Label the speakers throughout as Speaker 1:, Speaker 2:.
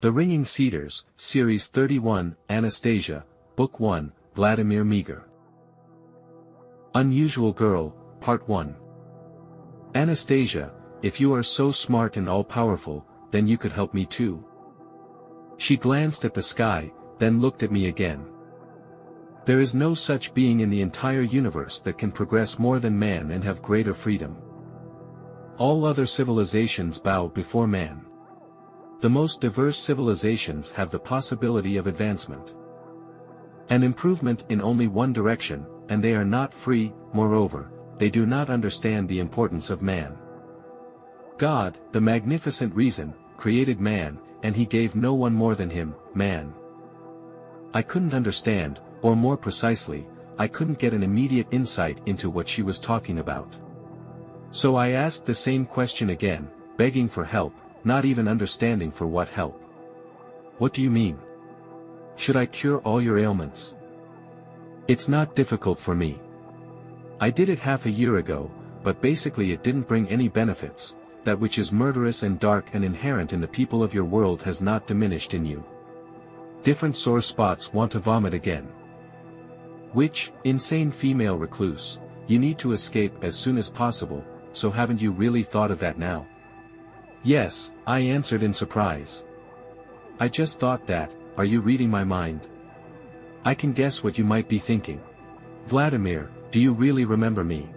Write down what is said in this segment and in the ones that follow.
Speaker 1: The Ringing Cedars, Series 31, Anastasia, Book 1, Vladimir Megre. Unusual Girl, Part 1. Anastasia, if you are so smart and all-powerful, then you could help me too. She glanced at the sky, then looked at me again. There is no such being in the entire universe that can progress more than man and have greater freedom. All other civilizations bow before man. The most diverse civilizations have the possibility of advancement. An improvement in only one direction, and they are not free. Moreover, they do not understand the importance of man. God, the magnificent reason, created man, and he gave no one more than him, man. I couldn't understand, or more precisely, I couldn't get an immediate insight into what she was talking about. So I asked the same question again, begging for help, not even understanding for what help. What do you mean? Should I cure all your ailments? It's not difficult for me. I did it half a year ago, but basically it didn't bring any benefits. That which is murderous and dark and inherent in the people of your world has not diminished in you. Different sore spots want to vomit again. Which, insane female recluse, you need to escape as soon as possible, so haven't you really thought of that now? Yes, I answered in surprise. I just thought that. Are you reading my mind? I can guess what you might be thinking. Vladimir, do you really remember me?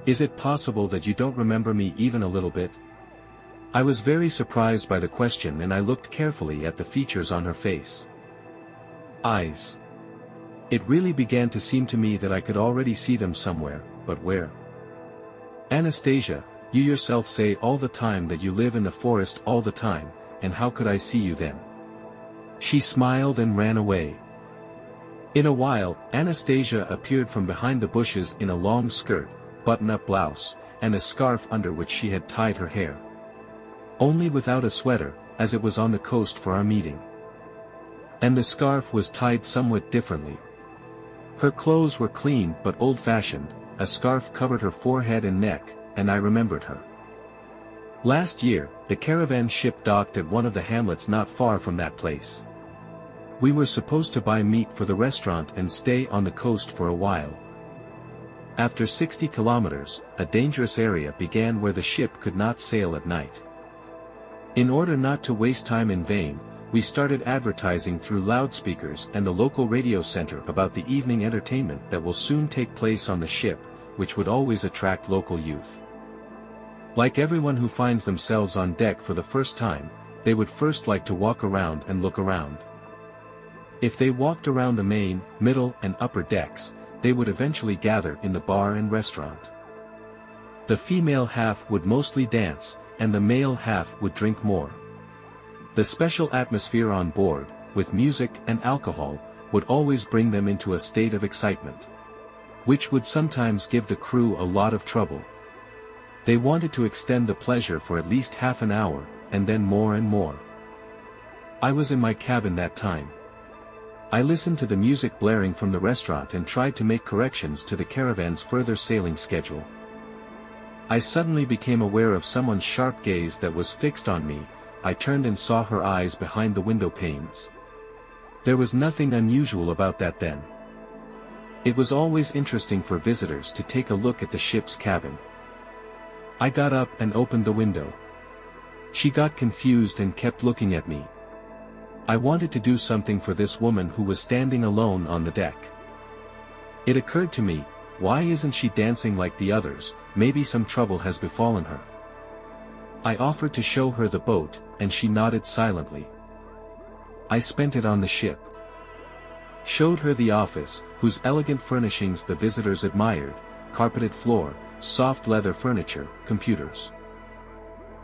Speaker 1: Is it possible that you don't remember me even a little bit? I was very surprised by the question and I looked carefully at the features on her face. Eyes. It really began to seem to me that I could already see them somewhere, but where? Anastasia, you yourself say all the time that you live in the forest all the time, and how could I see you then? She smiled and ran away. In a while, Anastasia appeared from behind the bushes in a long skirt, button-up blouse, and a scarf under which she had tied her hair. Only without a sweater, as it was on the coast for our meeting. And the scarf was tied somewhat differently. Her clothes were clean but old-fashioned, a scarf covered her forehead and neck, and I remembered her. Last year, the caravan ship docked at one of the hamlets not far from that place. We were supposed to buy meat for the restaurant and stay on the coast for a while. After 60 kilometers, a dangerous area began where the ship could not sail at night. In order not to waste time in vain, we started advertising through loudspeakers and the local radio center about the evening entertainment that will soon take place on the ship, which would always attract local youth. Like everyone who finds themselves on deck for the first time, they would first like to walk around and look around. If they walked around the main, middle and upper decks, they would eventually gather in the bar and restaurant. The female half would mostly dance, and the male half would drink more. The special atmosphere on board, with music and alcohol, would always bring them into a state of excitement, which would sometimes give the crew a lot of trouble. They wanted to extend the pleasure for at least half an hour, and then more and more. I was in my cabin that time. I listened to the music blaring from the restaurant and tried to make corrections to the caravan's further sailing schedule. I suddenly became aware of someone's sharp gaze that was fixed on me. I turned and saw her eyes behind the window panes. There was nothing unusual about that then. It was always interesting for visitors to take a look at the ship's cabin. I got up and opened the window. She got confused and kept looking at me. I wanted to do something for this woman who was standing alone on the deck. It occurred to me, why isn't she dancing like the others? Maybe some trouble has befallen her. I offered to show her the boat, and she nodded silently. I spent it on the ship. Showed her the office, whose elegant furnishings the visitors admired, carpeted floor, soft leather furniture, computers.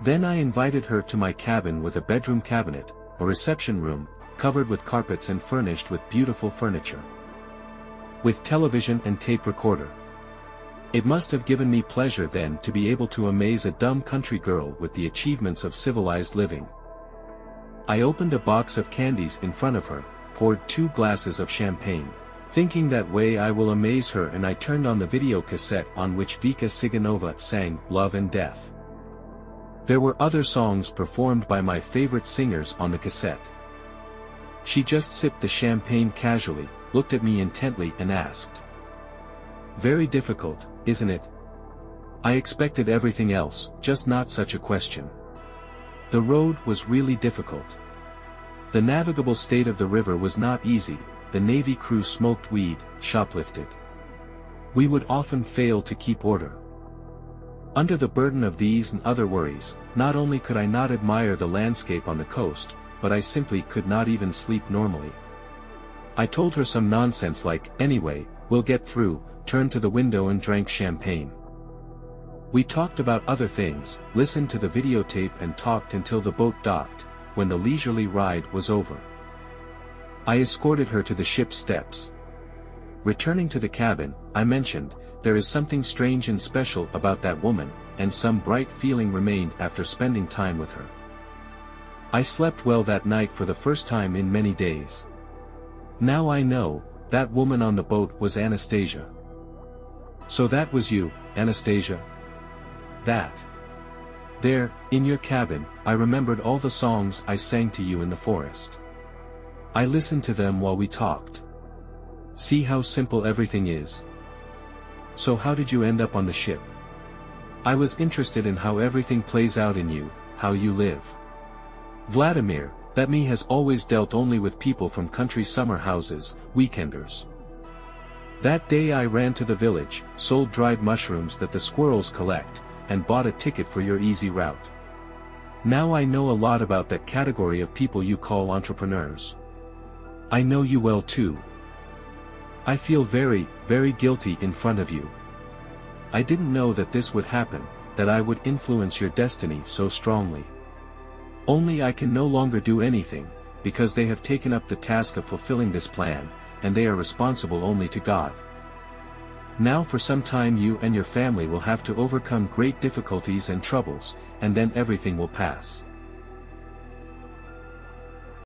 Speaker 1: Then I invited her to my cabin with a bedroom cabinet, a reception room, covered with carpets and furnished with beautiful furniture. With television and tape recorder. It must have given me pleasure then to be able to amaze a dumb country girl with the achievements of civilized living. I opened a box of candies in front of her, poured 2 glasses of champagne. Thinking that way I will amaze her, and I turned on the video cassette on which Vika Siganova sang Love and Death. There were other songs performed by my favorite singers on the cassette. She just sipped the champagne casually, looked at me intently and asked. Very difficult, isn't it? I expected everything else, just not such a question. The road was really difficult. The navigable state of the river was not easy, the Navy crew smoked weed, shoplifted. We would often fail to keep order. Under the burden of these and other worries, not only could I not admire the landscape on the coast, but I simply could not even sleep normally. I told her some nonsense like, anyway, we'll get through, turned to the window and drank champagne. We talked about other things, listened to the videotape and talked until the boat docked, when the leisurely ride was over. I escorted her to the ship's steps. Returning to the cabin, I mentioned, there is something strange and special about that woman, and some bright feeling remained after spending time with her. I slept well that night for the first time in many days. Now I know, that woman on the boat was Anastasia. So that was you, Anastasia? That. There, in your cabin, I remembered all the songs I sang to you in the forest. I listened to them while we talked. See how simple everything is. So how did you end up on the ship? I was interested in how everything plays out in you, how you live. Vladimir, that me has always dealt only with people from country summer houses, weekenders. That day I ran to the village, sold dried mushrooms that the squirrels collect, and bought a ticket for your easy route. Now I know a lot about that category of people you call entrepreneurs. I know you well too. I feel very, very guilty in front of you. I didn't know that this would happen, that I would influence your destiny so strongly. Only I can no longer do anything, because they have taken up the task of fulfilling this plan, and they are responsible only to God. Now for some time you and your family will have to overcome great difficulties and troubles, and then everything will pass.